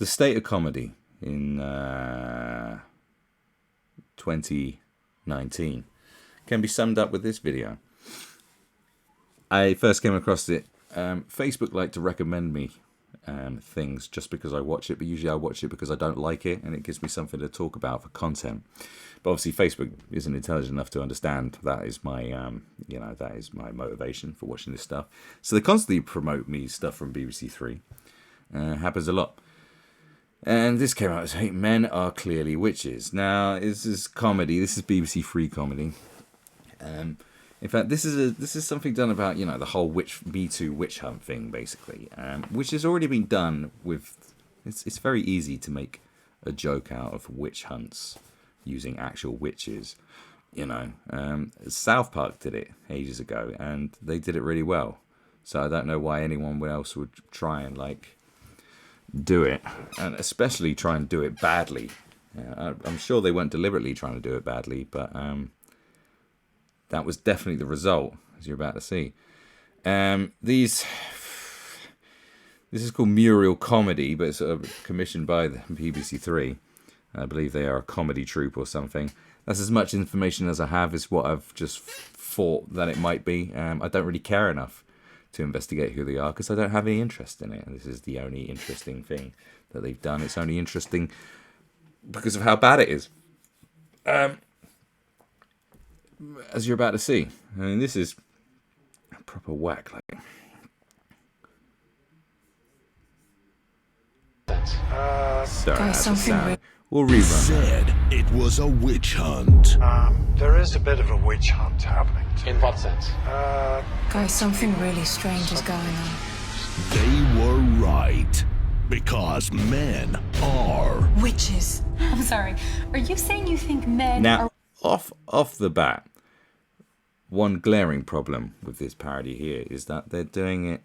The state of comedy in 2019 can be summed up with this video. I first came across it. Facebook like to recommend me things just because I watch it, but usually I watch it because I don't like it, and it gives me something to talk about for content. But obviously, Facebook isn't intelligent enough to understand that is my, that is my motivation for watching this stuff. So they constantly promote me stuff from BBC Three. Happens a lot. And this came out as, hey, men are clearly witches. Now, this is comedy. This is BBC Three comedy. In fact, this is something done about, the whole Me Too witch hunt thing, basically, which has already been done with. It's very easy to make a joke out of witch hunts using actual witches. South Park did it ages ago, and they did it really well. So I don't know why anyone else would try and do it, and especially try and do it badly. I'm sure they weren't deliberately trying to do it badly, but that was definitely the result, as you're about to see. This is called Muriel Comedy, but it's sort of commissioned by the BBC Three. I believe they are a comedy troupe or something. That's as much information as I have, is what I've just thought that it might be. I don't really care enough to investigate who they are because I don't have any interest in it. This is the only interesting thing that they've done. It's only interesting because of how bad it is. As you're about to see. I mean, this is a proper whack. Sorry, that's a sound. We'll rerun. Said it was a witch hunt. There is a bit of a witch hunt happening. In what sense? Guys, something really strange is going on. They were right. Because men are Witches. I'm sorry. Are you saying you think men Now, are... off the bat, one glaring problem with this parody here is that they're doing it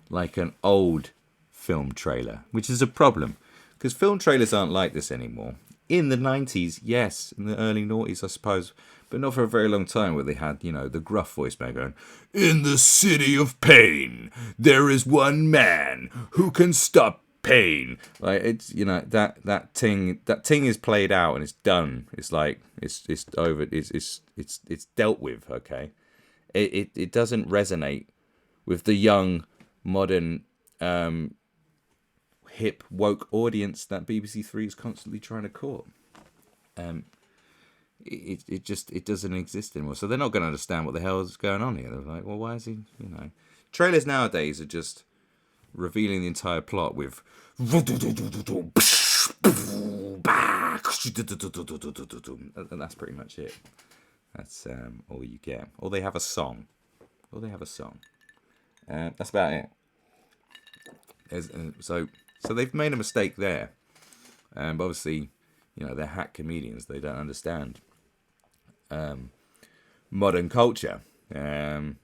like an old film trailer, which is a problem. Because film trailers aren't like this anymore. In the 90s, yes. In the early noughties, I suppose. But not for a very long time, where they had, the gruff voice man going, "In the city of pain, there is one man who can stop pain." Like, it's, that ting is played out and it's done. It's like, it's over. It's dealt with, okay? It doesn't resonate with the young, modern, hip, woke audience that BBC Three is constantly trying to court. It doesn't exist anymore. So they're not going to understand what the hell is going on here. They're like, well, why is he, Trailers nowadays are just revealing the entire plot with and that's pretty much it. That's all you get. Or they have a song. That's about it. So they've made a mistake there. But obviously, they're hack comedians. They don't understand modern culture. That's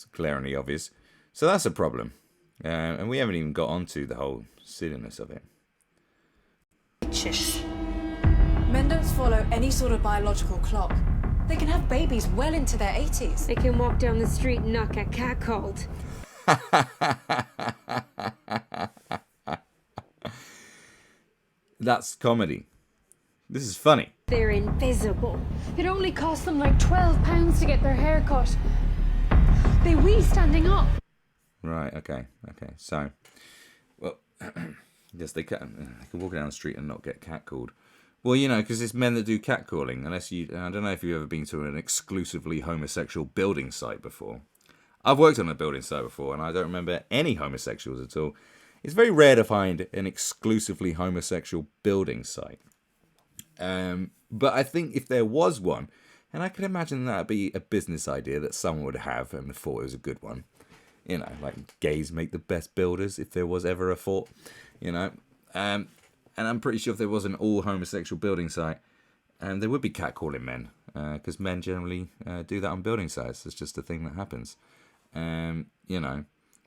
glaringly obvious. So that's a problem. And we haven't even got onto the whole silliness of it. Witches. Men don't follow any sort of biological clock. They can have babies well into their 80s. They can walk down the street and not get catcalled. That's comedy. This is funny. They're invisible. It only costs them like £12 to get their hair cut. They wee standing up. Right, okay. So, well, yes, they can walk down the street and not get catcalled. Well, because it's men that do catcalling. I don't know if you've ever been to an exclusively homosexual building site before. I've worked on a building site before, and I don't remember any homosexuals at all. It's very rare to find an exclusively homosexual building site. But I think if there was one, and I can imagine that would be a business idea that someone would have and thought it was a good one. Like gays make the best builders, if there was ever a thought. And I'm pretty sure if there was an all homosexual building site, there would be catcalling men, because men generally do that on building sites. It's just a thing that happens. Maybe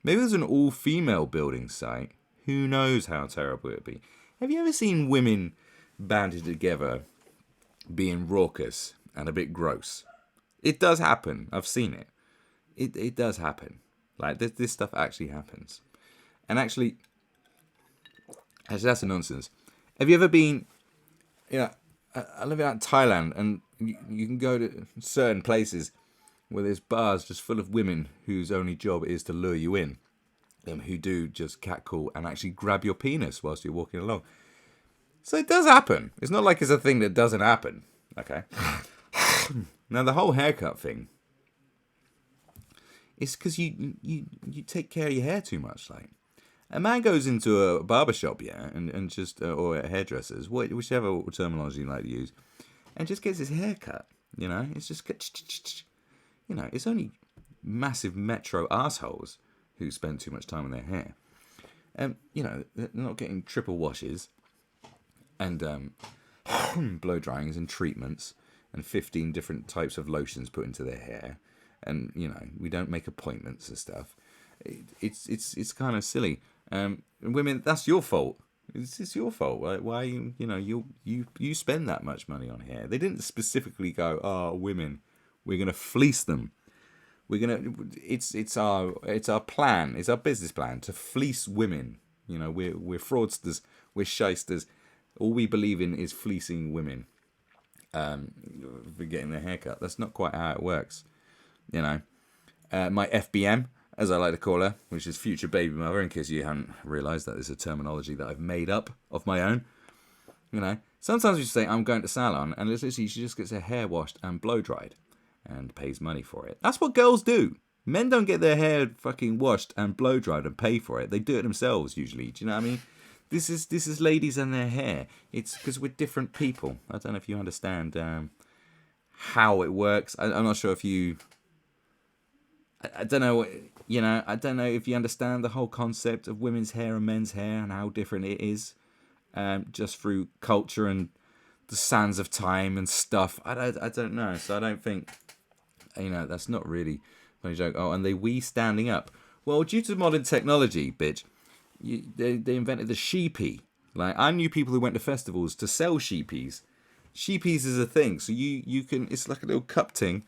there's an all-female building site. Who knows how terrible it would be. Have you ever seen women banded together being raucous and a bit gross? It does happen. I've seen it. It does happen. Like, this stuff actually happens. And actually, Actually, that's a nonsense. Have you ever been? I live out in Thailand, and you can go to certain places where there's bars just full of women whose only job is to lure you in, who do just catcall and actually grab your penis whilst you're walking along. So it does happen. It's not like it's a thing that doesn't happen. Okay. Now the whole haircut thing. It's because you take care of your hair too much. Like, a man goes into a barbershop, yeah, and just or a hairdresser's, whichever terminology you like to use, and just gets his hair cut. It's just, it's only massive metro assholes who spend too much time on their hair. They're not getting triple washes and blow dryings and treatments and 15 different types of lotions put into their hair. And, we don't make appointments and stuff. It's kind of silly. Women, that's your fault. It's your fault. Why you spend that much money on hair? They didn't specifically go, "Oh, women, we're gonna fleece them. It's our plan. It's our business plan to fleece women. We're fraudsters. We're shysters. All we believe in is fleecing women for getting their haircut. That's not quite how it works. My FBM, as I like to call her, which is future baby mother, in case you haven't realised that is a terminology that I've made up of my own. Sometimes we say, I'm going to salon, and literally she just gets her hair washed and blow dried and pays money for it. That's what girls do. Men don't get their hair fucking washed and blow dried and pay for it. They do it themselves usually. Do you know what I mean? This is ladies and their hair. It's because we're different people. I don't know if you understand how it works. I'm not sure if you... I don't know, I don't know if you understand the whole concept of women's hair and men's hair and how different it is, just through culture and the sands of time and stuff. I don't know. So I don't think, that's not really a funny joke. Oh, and we standing up. Well, due to modern technology, bitch, they invented the sheepy. Like, I knew people who went to festivals to sell sheepies. Sheepies is a thing. So you can, it's like a little cup thing.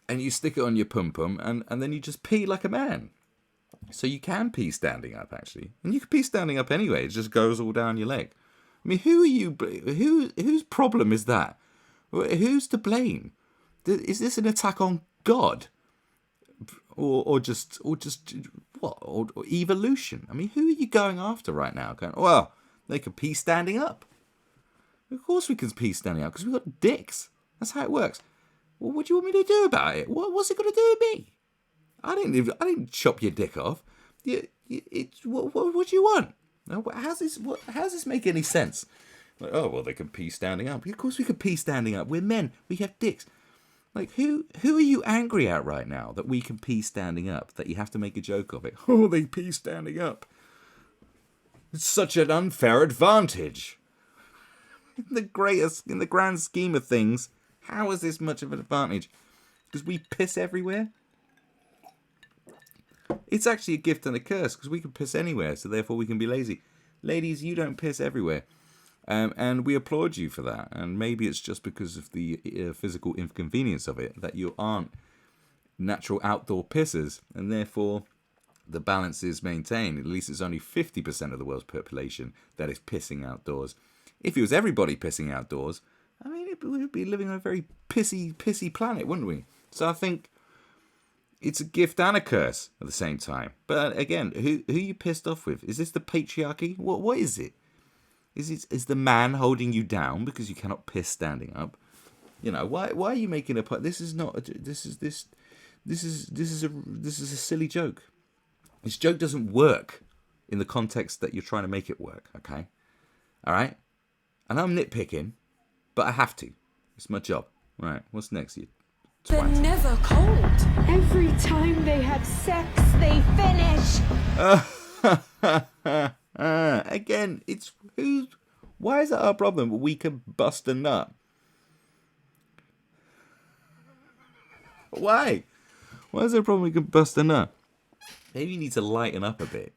And you stick it on your pum-pum, and then you just pee like a man. So you can pee standing up, actually. And you can pee standing up anyway. It just goes all down your leg. I mean, who are you? Whose problem is that? Who's to blame? Is this an attack on God? Or just what? Or evolution? I mean, who are you going after right now? Going, well, they can pee standing up. Of course we can pee standing up, because we've got dicks. That's how it works. Well, what do you want me to do about it? What's it going to do with me? I didn't chop your dick off. What do you want? How's this make any sense? Like, oh, well, they can pee standing up. Of course we can pee standing up. We're men. We have dicks. Like, who are you angry at right now that we can pee standing up? That you have to make a joke of it? Oh, they pee standing up. It's such an unfair advantage. In the grand scheme of things, how is this much of an advantage? Because we piss everywhere? It's actually a gift and a curse, because we can piss anywhere, so therefore we can be lazy. Ladies, you don't piss everywhere. And we applaud you for that. And maybe it's just because of the physical inconvenience of it, that you aren't natural outdoor pissers, and therefore the balance is maintained. At least it's only 50% of the world's population that is pissing outdoors. If it was everybody pissing outdoors, I mean, we'd be living on a very pissy planet, wouldn't we? So I think it's a gift and a curse at the same time. But again, who are you pissed off with? Is this the patriarchy? What is it? Is the man holding you down because you cannot piss standing up? Why are you making a point? This is a silly joke. This joke doesn't work in the context that you're trying to make it work. Okay, all right. And I'm nitpicking, but I have to. It's my job. Right, what's next, you They're twat? never cold. Every time they have sex, they finish. Again, it's who's... Why is that our problem? We can bust a nut. Why? Why is there a problem we can bust a nut? Maybe you need to lighten up a bit,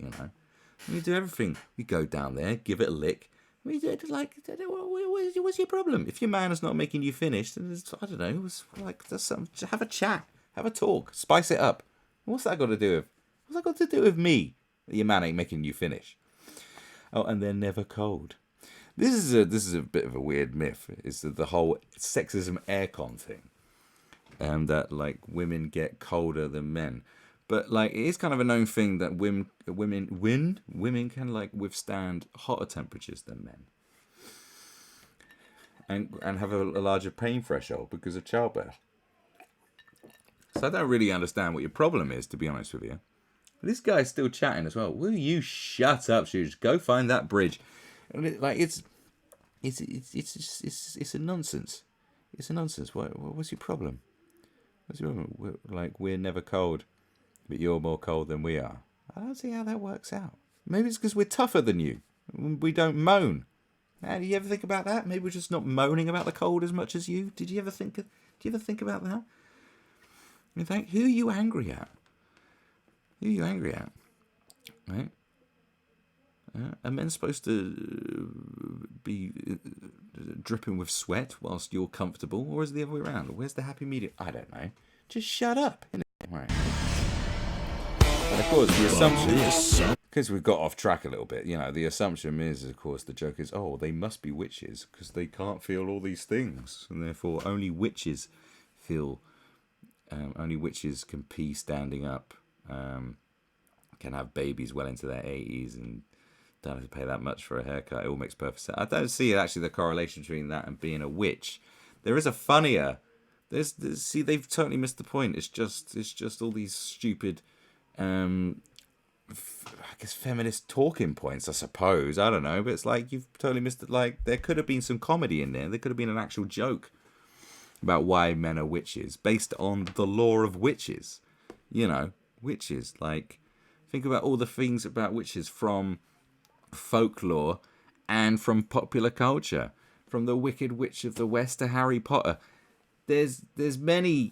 We do everything. We go down there, give it a lick. We do it like, what's your problem? If your man is not making you finish, then I don't know. It's like, have a chat, have a talk, spice it up. What's that got to do with? What's that got to do with me? That your man ain't making you finish. Oh, and they're never cold. This is a bit of a weird myth. Is that the whole sexism aircon thing, that like women get colder than men. But like it is kind of a known thing that women can like withstand hotter temperatures than men, and have a larger pain threshold because of childbirth. So I don't really understand what your problem is, to be honest with you. This guy's still chatting as well. Will you shut up, Shoes? Go find that bridge. And it's a nonsense. It's a nonsense. What's your problem? What's your problem? We're never cold, but you're more cold than we are. I don't see how that works out. Maybe it's because we're tougher than you. We don't moan. Now, do you ever think about that? Maybe we're just not moaning about the cold as much as you. Did you ever think about that? In fact, who are you angry at? Who are you angry at? Right? Are men supposed to be dripping with sweat whilst you're comfortable, or is it the other way around? Where's the happy medium? I don't know. Just shut up. Right. But of course, the assumption, because we've got off track a little bit, the assumption is, of course, the joke is, oh, they must be witches because they can't feel all these things, and therefore only witches feel. Only witches can pee standing up, can have babies well into their 80s, and don't have to pay that much for a haircut. It all makes perfect sense. I don't see actually the correlation between that and being a witch. There is a funnier. See, they've totally missed the point. It's just all these stupid, I guess feminist talking points. I suppose, I don't know, but it's like you've totally missed it. Like there could have been some comedy in there. There could have been an actual joke about why men are witches, based on the lore of witches. Witches. Like, think about all the things about witches from folklore and from popular culture. From the Wicked Witch of the West to Harry Potter. There's many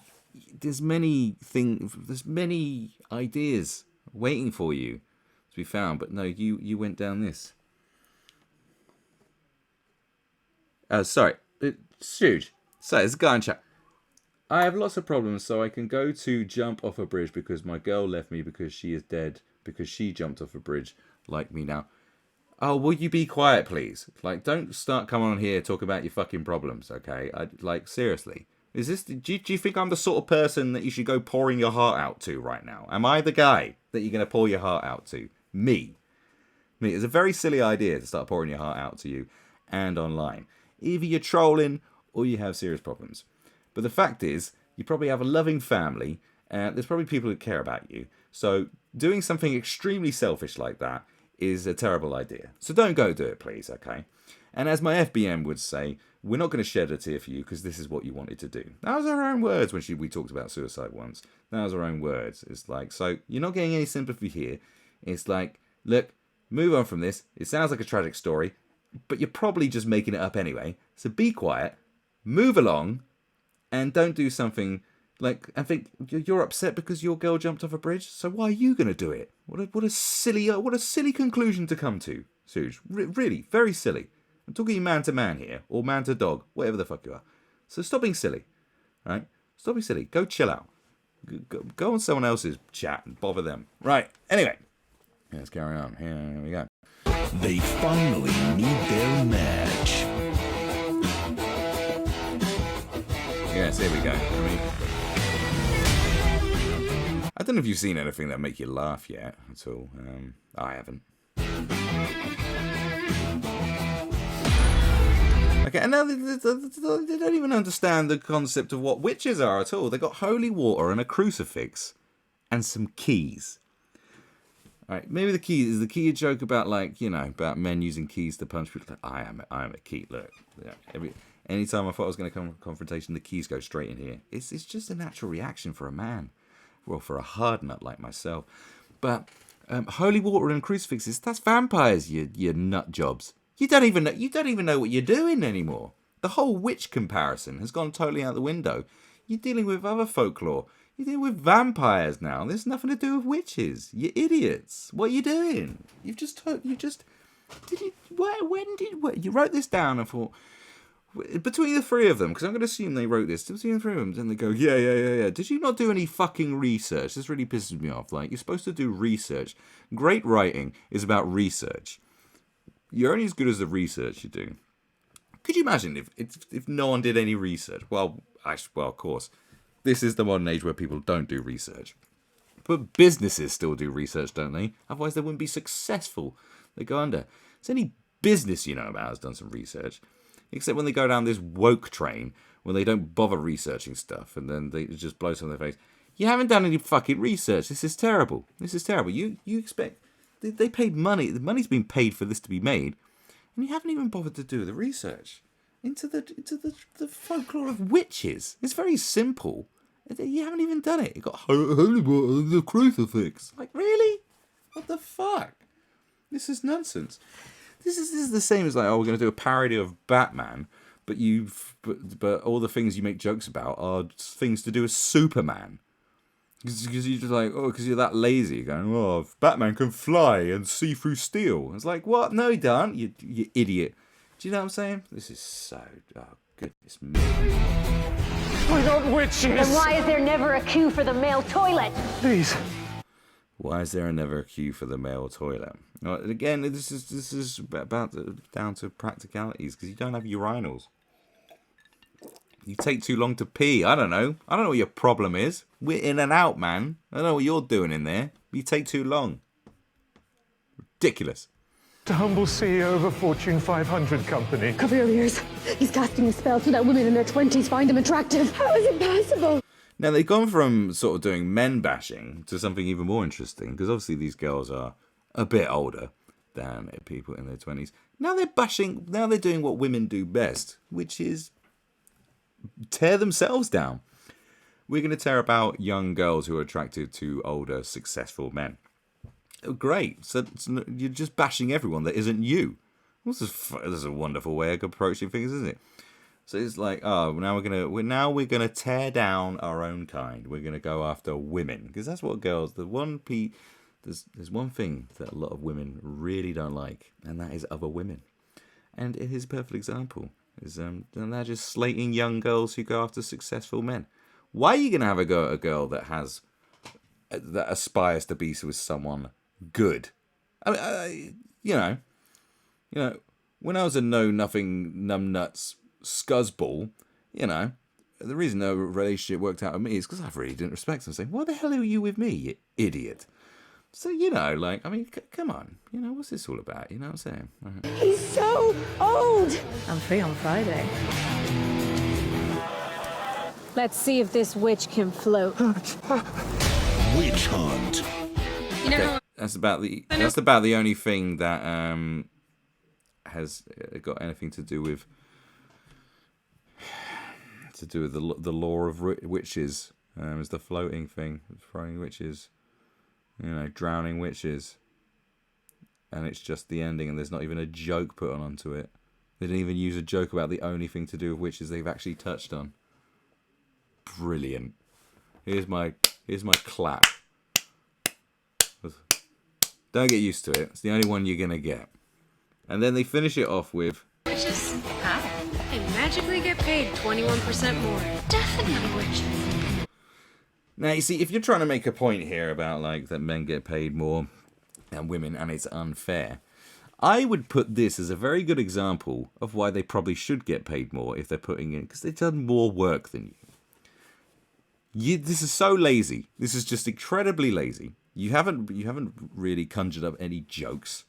ideas waiting for you to be found. But no, you went down this. Sorry. It's huge. So, let's go and chat. I have lots of problems, so I can go to jump off a bridge because my girl left me because she is dead, because she jumped off a bridge like me now. Oh, will you be quiet, please? Like, don't start coming on here talking about your fucking problems, okay? Seriously. Is this? Do you think I'm the sort of person that you should go pouring your heart out to right now? Am I the guy that you're going to pour your heart out to? Me. It's a very silly idea to start pouring your heart out to you and online. Either you're trolling or you have serious problems. But the fact is, you probably have a loving family, and there's probably people who care about you. So doing something extremely selfish like that is a terrible idea. So don't go do it, please, okay? And as my FBM would say, we're not going to shed a tear for you because this is what you wanted to do. That was her own words when we talked about suicide once. That was her own words. It's like, so you're not getting any sympathy here. It's like, look, move on from this. It sounds like a tragic story, but you're probably just making it up anyway. So be quiet. Move along, and don't do something like, I think you're upset because your girl jumped off a bridge. So why are you going to do it? What a silly conclusion to come to, Suge. Really, very silly. I'm talking you man to man here, or man to dog, whatever the fuck you are. So stop being silly, right? Stop being silly. Go chill out. Go on someone else's chat and bother them. Right. Anyway, let's carry on. Here we go. They finally meet their match. Yes, here we go. I don't know if you've seen anything that make you laugh yet at all. I haven't. Okay, and now they don't even understand the concept of what witches are at all. They got holy water and a crucifix and some keys. All right, maybe the key is a joke about about men using keys to punch people. I am a key. Look, anytime I thought I was going to come to confrontation, the keys go straight in here. It's just a natural reaction for a man, well, for a hard nut like myself. But holy water and crucifixes, that's vampires, you nut jobs. You don't even know what you're doing anymore. The whole witch comparison has gone totally out the window. You're dealing with other folklore. You're dealing with vampires now. There's nothing to do with witches. You idiots. What are you doing? You wrote this down and thought, between the three of them, because I'm going to assume they wrote this, between the three of them, and they go, yeah. Did you not do any fucking research? This really pisses me off. Like, you're supposed to do research. Great writing is about research. you're only as good as the research you do. Could you imagine if no one did any research? Well, actually, well, of course, this is the modern age where people don't do research. But businesses still do research, don't they? Otherwise, they wouldn't be successful. They go under. Is any business you know about has done some research? Except when they go down this woke train, when they don't bother researching stuff, and then they just blow some in their face. You haven't done any fucking research. This is terrible. This is terrible. You expect... They paid money. The money's been paid for this to be made, and you haven't even bothered to do the research into the folklore of witches. It's very simple. You haven't even done it. You got holy water and the crucifix. Like, really? What the fuck? This is nonsense. This is the same as like, oh, we're going to do a parody of Batman, but all the things you make jokes about are things to do with Superman. Because you're just like, oh, because you're that lazy. You're going, oh, Batman can fly and see through steel. It's like, what? No, he don't. You idiot. Do you know what I'm saying? This is so... Oh, goodness me. We're not witches! Then why is there never a queue for the male toilet? Please. Why is there never a queue for the male toilet? Again, this is about down to practicalities, because you don't have urinals. You take too long to pee. I don't know. I don't know what your problem is. We're in and out, man. I don't know what you're doing in there. You take too long. Ridiculous. The humble CEO of a Fortune 500 company. Cover your ears. He's casting a spell so that women in their 20s find him attractive. How is it possible? Now, they've gone from sort of doing men bashing to something even more interesting, because obviously these girls are a bit older than people in their 20s. Now they're bashing, now they're doing what women do best, which is tear themselves down. We're going to tear about young girls who are attracted to older, successful men. Oh, great. So you're just bashing everyone that isn't you. This is a wonderful way of approaching things, isn't it? So it's like, oh, now we're gonna tear down our own kind. We're gonna go after women, because that's what girls. There's one thing that a lot of women really don't like, and that is other women. And it is a perfect example. And they're just slating young girls who go after successful men. Why are you gonna have a go at a girl that aspires to be with someone good? I mean, you know, when I was a know-nothing, numbnuts scuzzball, you know, the reason the relationship worked out with me is because I really didn't respect them. Saying, "Why the hell are you with me, you idiot?" So, you know, like, I mean, come on, you know, what's this all about? You know what I'm saying? He's so old. I'm free on Friday. Let's see if this witch can float. Witch hunt. You know, Okay, that's about the only thing that has got anything to do with the lore of witches. Is the floating thing, throwing witches, you know, drowning witches, and it's just the ending, and there's not even a joke put onto it. They didn't even use a joke about the only thing to do with witches they've actually touched on. Brilliant. Here's my clap. Don't get used to it. It's the only one you're gonna get. And then they finish it off with Witches? How? They magically get paid 21% more. Definitely witches. Now, you see, if you're trying to make a point here about, like, that men get paid more than women and it's unfair, I would put this as a very good example of why they probably should get paid more if they're putting in, because they've done more work than you. This is so lazy. This is just incredibly lazy. You haven't really conjured up any jokes.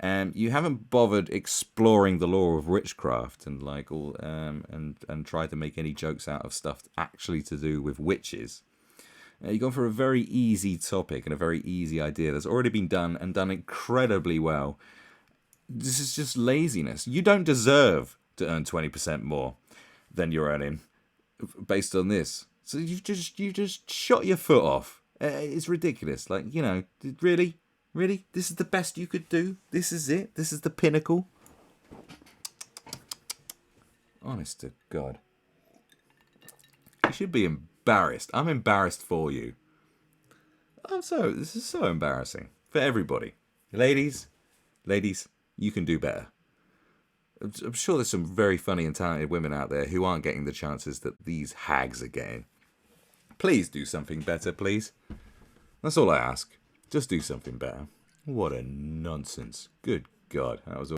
You haven't bothered exploring the lore of witchcraft and like all and tried to make any jokes out of stuff actually to do with witches. You've gone for a very easy topic and a very easy idea that's already been done and done incredibly well. This is just laziness. You don't deserve to earn 20% more than you're earning based on this. So you just shot your foot off. It's ridiculous. Like, you know, really? Really? This is the best you could do? This is it? This is the pinnacle? Honest to God. You should be embarrassed. I'm embarrassed for you. This is so embarrassing. For everybody. Ladies, you can do better. I'm sure there's some very funny and talented women out there who aren't getting the chances that these hags are getting. Please do something better, please. That's all I ask. Just do something better. What a nonsense. Good God. That was